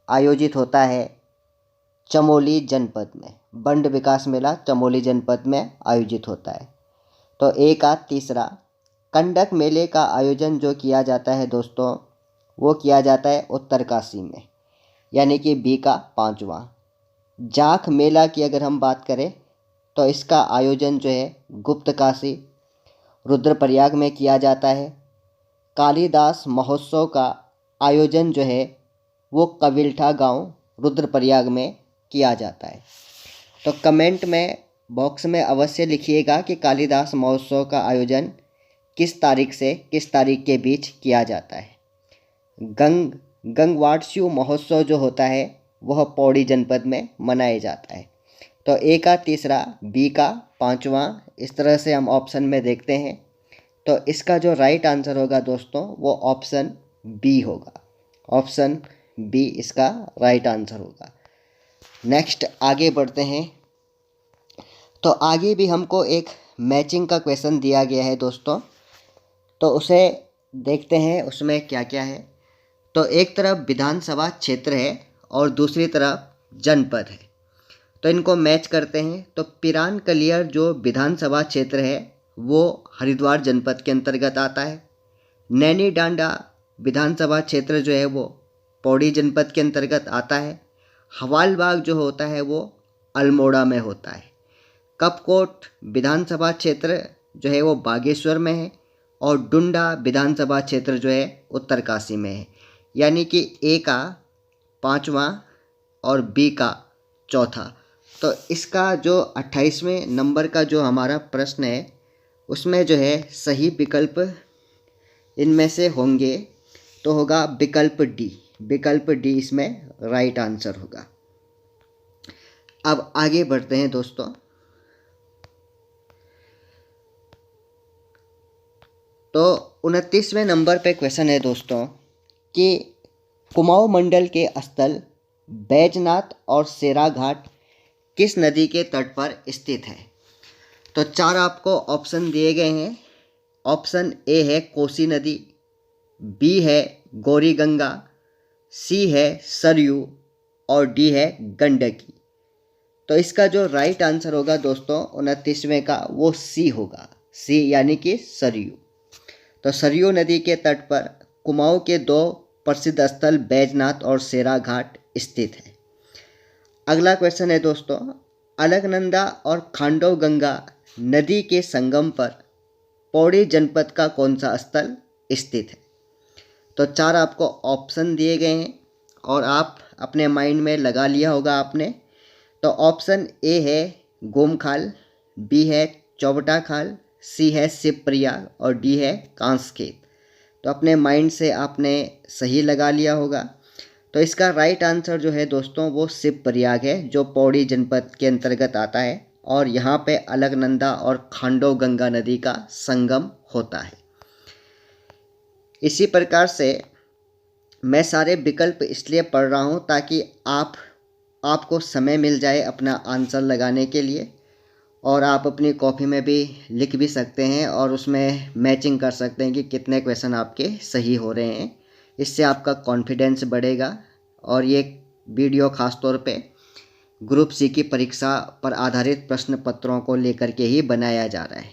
आयोजित होता है चमोली जनपद में। बंड विकास मेला चमोली जनपद में आयोजित होता है। तो ए का तीसरा, कंडक मेले का आयोजन जो किया जाता है दोस्तों, वो किया जाता है उत्तरकाशी में, यानी कि बी का पांचवा। जाख मेला की अगर हम बात करें तो इसका आयोजन जो है गुप्तकाशी रुद्रप्रयाग में किया जाता है। कालिदास महोत्सव का आयोजन जो है वो कविल्ठा गांव रुद्रप्रयाग में किया जाता है। तो कमेंट में बॉक्स में अवश्य लिखिएगा कि कालिदास महोत्सव का आयोजन किस तारीख से किस तारीख के बीच किया जाता है। गंगवात्स्यु महोत्सव जो होता है वह पौड़ी जनपद में मनाया जाता है। तो ए का तीसरा, बी का पांचवा, इस तरह से हम ऑप्शन में देखते हैं। तो इसका जो राइट आंसर होगा दोस्तों वो ऑप्शन बी होगा। ऑप्शन बी इसका राइट आंसर होगा। नेक्स्ट आगे बढ़ते हैं। तो आगे भी हमको एक मैचिंग का क्वेश्चन दिया गया है दोस्तों, तो उसे देखते हैं उसमें क्या क्या है। तो एक तरफ विधानसभा क्षेत्र है और दूसरी तरफ जनपद है, तो इनको मैच करते हैं। तो पिरान कलियर जो विधानसभा क्षेत्र है वो हरिद्वार जनपद के अंतर्गत आता है। नैनी डांडा विधानसभा क्षेत्र जो है वो पौड़ी जनपद के अंतर्गत आता है। हवालबाग जो होता है वो अल्मोड़ा में होता है। कपकोट विधानसभा क्षेत्र जो है वो बागेश्वर में है और डुंडा विधानसभा क्षेत्र जो है उत्तरकाशी में है। यानी कि ए का पांचवा और बी का चौथा। तो इसका जो 28वें नंबर का जो हमारा प्रश्न है उसमें जो है सही विकल्प इनमें से होंगे तो होगा विकल्प डी। विकल्प डी इसमें राइट आंसर होगा। अब आगे बढ़ते हैं दोस्तों। तो 29वें नंबर पे क्वेश्चन है दोस्तों कि कुमाऊं मंडल के स्थल बैजनाथ और शेरा घाट किस नदी के तट पर स्थित है। तो चार आपको ऑप्शन दिए गए हैं। ऑप्शन ए है कोसी नदी, बी है गौरी गंगा, सी है सरयू और डी है गंडकी। तो इसका जो राइट आंसर होगा दोस्तों 29वें का वो सी होगा। सी यानी कि सरयू। तो सरयू नदी के तट पर कुमाऊं के दो प्रसिद्ध स्थल बैजनाथ और शेरा घाट स्थित है। अगला क्वेश्चन है दोस्तों, अलकनंदा और खांडव गंगा नदी के संगम पर पौड़ी जनपद का कौन सा स्थल स्थित है। तो चार आपको ऑप्शन दिए गए हैं और आप अपने माइंड में लगा लिया होगा आपने। तो ऑप्शन ए है गोमखाल, बी है चौबटा खाल, सी है शिवप्रयाग और डी है कांसखेत। तो अपने माइंड से आपने सही लगा लिया होगा। तो इसका राइट आंसर जो है दोस्तों वो शिवप्रयाग है जो पौड़ी जनपद के अंतर्गत आता है और यहाँ पे अलकनंदा और खांडव गंगा नदी का संगम होता है। इसी प्रकार से मैं सारे विकल्प इसलिए पढ़ रहा हूँ ताकि आपको समय मिल जाए अपना आंसर लगाने के लिए, और आप अपनी कॉपी में भी लिख भी सकते हैं और उसमें मैचिंग कर सकते हैं कि कितने क्वेश्चन आपके सही हो रहे हैं। इससे आपका कॉन्फिडेंस बढ़ेगा और ये वीडियो खास तौर पे ग्रुप सी की परीक्षा पर आधारित प्रश्न पत्रों को लेकर के ही बनाया जा रहा है।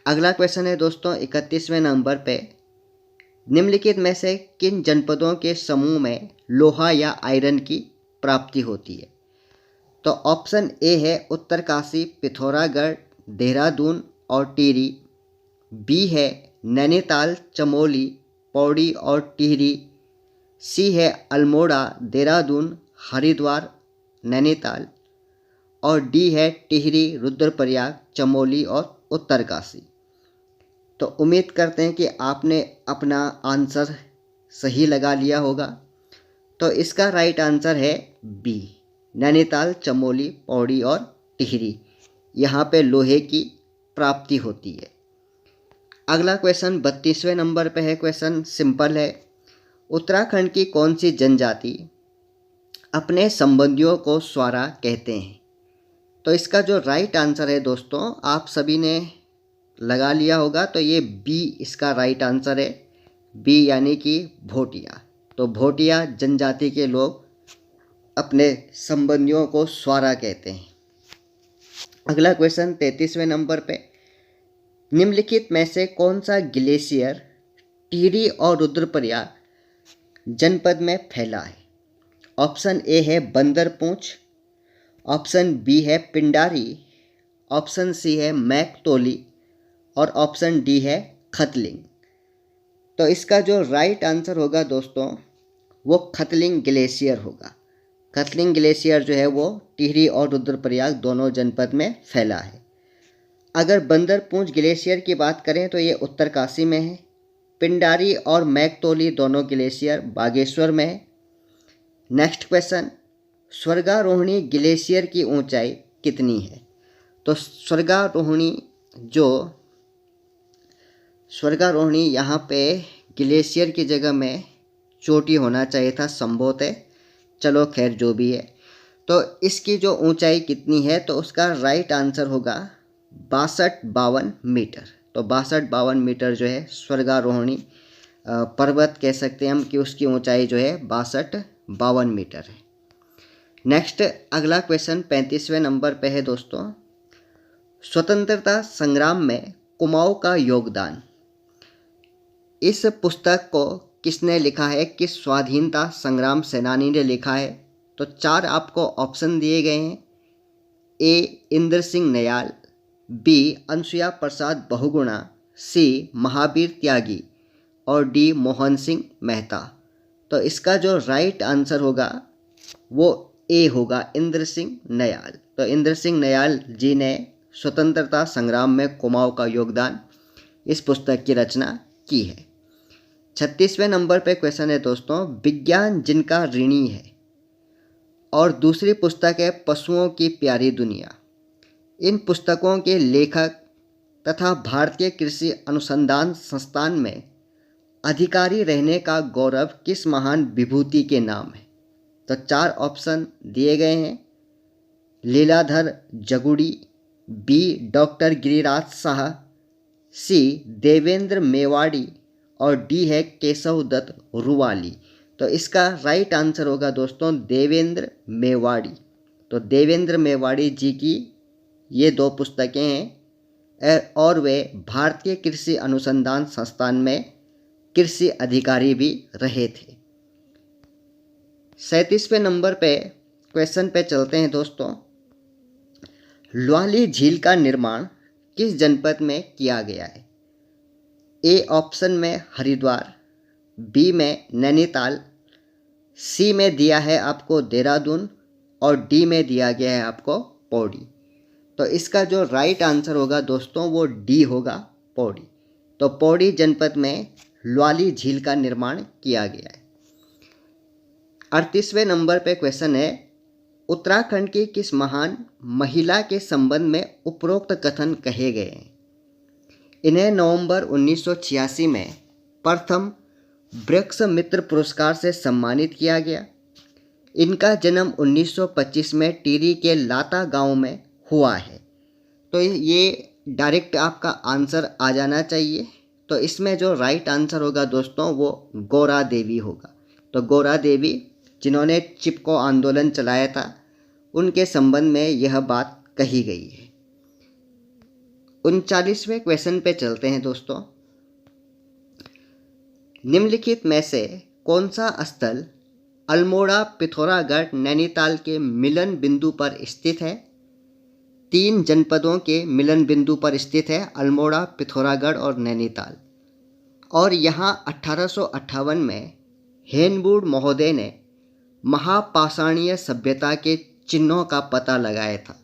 अगला क्वेश्चन है दोस्तों 31वें नंबर पे, निम्नलिखित में से किन जनपदों के समूह में लोहा या आयरन की प्राप्ति होती है। तो ऑप्शन ए है उत्तरकाशी, पिथौरागढ़, देहरादून और टिहरी, बी है नैनीताल, चमोली, पौड़ी और टिहरी, सी है अल्मोड़ा, देहरादून, हरिद्वार, नैनीताल और डी है टिहरी, रुद्रप्रयाग, चमोली और उत्तरकाशी। तो उम्मीद करते हैं कि आपने अपना आंसर सही लगा लिया होगा। तो इसका राइट आंसर है बी, नैनीताल, चमोली, पौड़ी और टिहरी, यहाँ पे लोहे की प्राप्ति होती है। अगला क्वेश्चन 32वें नंबर पे है। क्वेश्चन सिंपल है, उत्तराखंड की कौन सी जनजाति अपने संबंधियों को स्वारा कहते हैं। तो इसका जो राइट आंसर है दोस्तों आप सभी ने लगा लिया होगा, तो ये बी इसका राइट आंसर है। बी यानी कि भोटिया। तो भोटिया जनजाति के लोग अपने संबंधियों को स्वारा कहते हैं। अगला क्वेश्चन 33वें नंबर पे, निम्नलिखित में से कौन सा ग्लेशियर टिहरी और रुद्रप्रयाग जनपद में फैला है? ऑप्शन ए है बंदरपूंछ, ऑप्शन बी है पिंडारी, ऑप्शन सी है मैकतोली और ऑप्शन डी है खतलिंग। तो इसका जो राइट आंसर होगा दोस्तों वो खतलिंग ग्लेशियर होगा। खतलिंग ग्लेशियर जो है वो टिहरी और रुद्रप्रयाग दोनों जनपद में फैला है। अगर बंदरपूंछ ग्लेशियर की बात करें तो ये उत्तरकाशी में है। पिंडारी और मैकतोली दोनों ग्लेशियर बागेश्वर में है। नेक्स्ट क्वेश्चन, स्वर्गारोहिणी ग्लेशियर की ऊंचाई कितनी है? तो स्वर्गारोहिणी यहाँ पे ग्लेशियर की जगह में चोटी होना चाहिए था संभवतः, चलो खैर जो भी है। तो इसकी जो ऊंचाई कितनी है तो उसका राइट आंसर होगा 62-52 मीटर। तो 62-52 मीटर जो है स्वर्गारोहिणी पर्वत कह सकते हैं हम कि उसकी ऊंचाई जो है 62-52 मीटर है। नेक्स्ट अगला क्वेश्चन 35वें नंबर पे है दोस्तों, स्वतंत्रता संग्राम में कुमाऊं का योगदान। इस पुस्तक को किसने लिखा है? किस स्वाधीनता संग्राम सेनानी ने लिखा है? तो 4 आपको ऑप्शन दिए गए हैं। ए इंद्र सिंह नयाल, बी अनसुया प्रसाद बहुगुणा, सी महावीर त्यागी और डी मोहन सिंह मेहता। तो इसका जो राइट आंसर होगा वो ए होगा, इंद्र सिंह नयाल। तो इंद्र सिंह नयाल जी ने स्वतंत्रता संग्राम में कुमाऊं का योगदान इस पुस्तक की रचना की है। 36वें नंबर पे क्वेश्चन है दोस्तों, विज्ञान जिनका ऋणी है, और दूसरी पुस्तक है पशुओं की प्यारी दुनिया। इन पुस्तकों के लेखक तथा भारतीय कृषि अनुसंधान संस्थान में अधिकारी रहने का गौरव किस महान विभूति के नाम है? तो 4 ऑप्शन दिए गए हैं। लीलाधर जगुड़ी, बी डॉक्टर गिरिराज शाह, सी देवेंद्र मेवाड़ी और डी है केशव दत्त रुवाली। तो इसका राइट आंसर होगा दोस्तों देवेंद्र मेवाड़ी। तो देवेंद्र मेवाड़ी जी की ये 2 पुस्तकें हैं और वे भारतीय कृषि अनुसंधान संस्थान में कृषि अधिकारी भी रहे थे। 37वें नंबर पे क्वेश्चन पे चलते हैं दोस्तों, ल्वाली झील का निर्माण किस जनपद में किया गया है? ए ऑप्शन में हरिद्वार, बी में नैनीताल, सी में दिया है आपको देहरादून और डी में दिया गया है आपको पौड़ी। तो इसका जो राइट आंसर होगा दोस्तों वो डी होगा, पौड़ी। तो पौड़ी जनपद में ल्वाली झील का निर्माण किया गया है। 38वें नंबर पे क्वेश्चन है, उत्तराखंड की किस महान महिला के संबंध में उपरोक्त कथन कहे गए हैं? इन्हें नवंबर 1986 में प्रथम वृक्ष मित्र पुरस्कार से सम्मानित किया गया। इनका जन्म 1925 में टिहरी के लाता गांव में हुआ है। तो ये डायरेक्ट आपका आंसर आ जाना चाहिए। तो इसमें जो राइट आंसर होगा दोस्तों वो गौरा देवी होगा। तो गौरा देवी जिन्होंने चिपको आंदोलन चलाया था उनके संबंध में यह बात कही गई है। 39वें क्वेश्चन पे चलते हैं दोस्तों, निम्नलिखित में से कौन सा स्थल अल्मोड़ा पिथौरागढ़ नैनीताल के मिलन बिंदु पर स्थित है? 3 जनपदों के मिलन बिंदु पर स्थित है अल्मोड़ा, पिथौरागढ़ और नैनीताल। और यहाँ 1858 में हेनवुड महोदय ने महापाषाणीय सभ्यता के चिन्हों का पता लगाया था।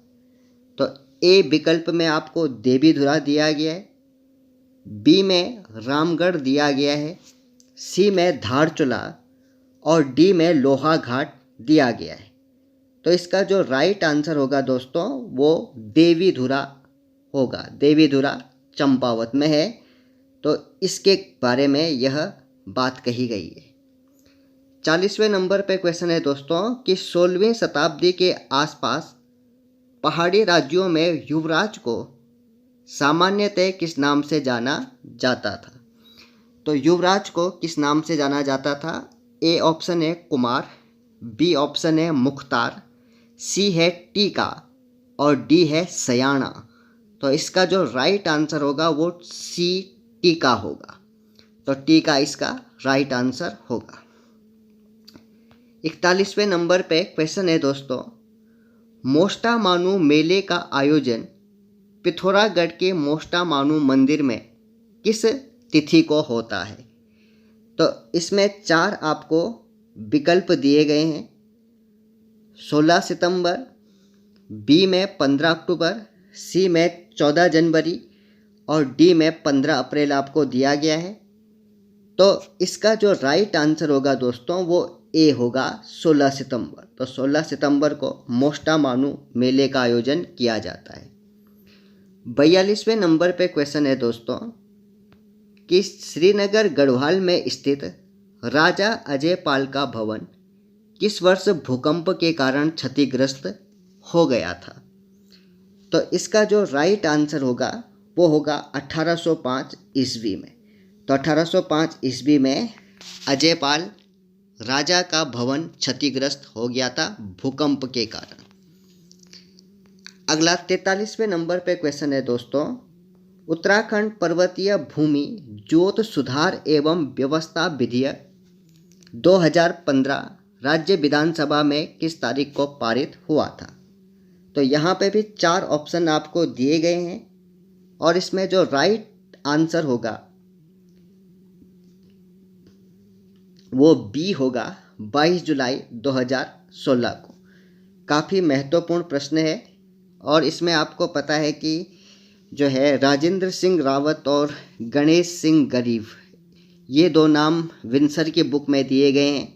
तो ए विकल्प में आपको देवीधुरा दिया गया है, बी में रामगढ़ दिया गया है, सी में धारचूला और डी में लोहा घाट दिया गया है। तो इसका जो राइट आंसर होगा दोस्तों वो देवीधुरा होगा। देवीधुरा चंपावत में है। तो इसके बारे में यह बात कही गई है। 40वें नंबर पे क्वेश्चन है दोस्तों कि 16वीं शताब्दी के आसपास पहाड़ी राज्यों में युवराज को सामान्यतः किस नाम से जाना जाता था? तो युवराज को किस नाम से जाना जाता था? ए ऑप्शन है कुमार, बी ऑप्शन है मुख्तार, सी है टीका और डी है सयाना। तो इसका जो राइट आंसर होगा वो सी टीका होगा। तो टीका इसका राइट आंसर होगा। 41वें नंबर पे क्वेश्चन है दोस्तों, मोष्टामानु मेले का आयोजन पिथौरागढ़ के मोष्टामानु मंदिर में किस तिथि को होता है? तो इसमें 4 आपको विकल्प दिए गए हैं। 16 सितंबर, बी में 15 अक्टूबर, सी में 14 जनवरी और डी में 15 अप्रैल आपको दिया गया है। तो इसका जो राइट आंसर होगा दोस्तों वो ए होगा 16 सितंबर। तो 16 सितंबर को मोष्टामानु मेले का आयोजन किया जाता है। 42वें नंबर पे क्वेश्चन है दोस्तों कि श्रीनगर गढ़वाल में स्थित राजा अजयपाल का भवन किस वर्ष भूकंप के कारण क्षतिग्रस्त हो गया था? तो इसका जो राइट आंसर होगा वो होगा 1805 ईस्वी में। तो 1805 ईस्वी में अजयपाल राजा का भवन क्षतिग्रस्त हो गया था भूकंप के कारण। अगला 43वें नंबर पे क्वेश्चन है दोस्तों, उत्तराखंड पर्वतीय भूमि जोत सुधार एवं व्यवस्था विधेयक 2015 राज्य विधानसभा में किस तारीख को पारित हुआ था? तो यहाँ पे भी 4 ऑप्शन आपको दिए गए हैं और इसमें जो राइट आंसर होगा वो बी होगा 22 जुलाई 2016 को। काफ़ी महत्वपूर्ण प्रश्न है और इसमें आपको पता है कि जो है राजेंद्र सिंह रावत और गणेश सिंह गरीब, ये 2 नाम विंसर की बुक में दिए गए हैं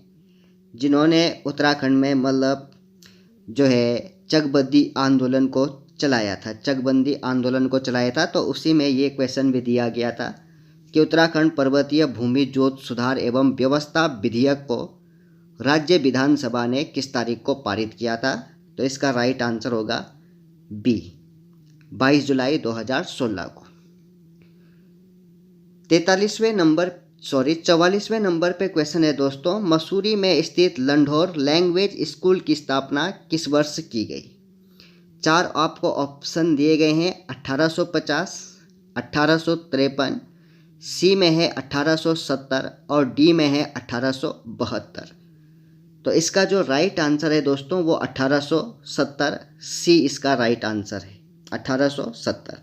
जिन्होंने उत्तराखंड में मतलब जो है चकबंदी आंदोलन को चलाया था। चकबंदी आंदोलन को चलाया था तो उसी में ये क्वेश्चन भी दिया गया था कि उत्तराखंड पर्वतीय भूमि जोत सुधार एवं व्यवस्था विधेयक को राज्य विधानसभा ने किस तारीख को पारित किया था? तो इसका राइट आंसर होगा बी 22 जुलाई 2016 को। 44वें नंबर पे क्वेश्चन है दोस्तों, मसूरी में स्थित लंढौर लैंग्वेज स्कूल की स्थापना किस वर्ष की गई? 4 आपको ऑप्शन दिए गए हैं 1850, 1853, सी में है 1870 और डी में है 1872। तो इसका जो राइट आंसर है दोस्तों वो 1870, सी इसका राइट आंसर है 1870।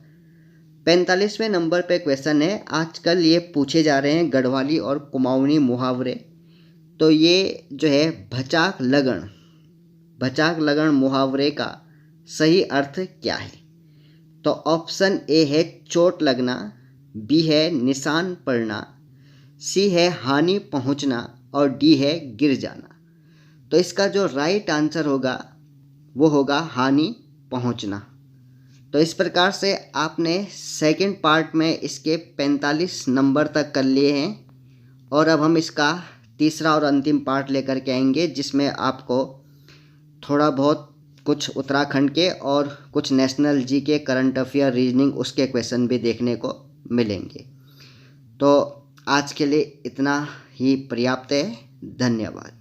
45वें नंबर पे क्वेश्चन है, आजकल ये पूछे जा रहे हैं गढ़वाली और कुमाऊनी मुहावरे। तो ये जो है भचाक लगन मुहावरे का सही अर्थ क्या है? तो ऑप्शन ए है चोट लगना, बी है निशान पड़ना, सी है हानि पहुंचना और डी है गिर जाना। तो इसका जो राइट आंसर होगा वो होगा हानि पहुंचना। तो इस प्रकार से आपने सेकंड पार्ट में इसके 45 नंबर तक कर लिए हैं और अब हम इसका तीसरा और अंतिम पार्ट लेकर के आएंगे जिसमें आपको थोड़ा बहुत कुछ उत्तराखंड के और कुछ नेशनल जी के करंट अफेयर रीजनिंग उसके क्वेश्चन भी देखने को मिलेंगे। तो आज के लिए इतना ही पर्याप्त है। धन्यवाद।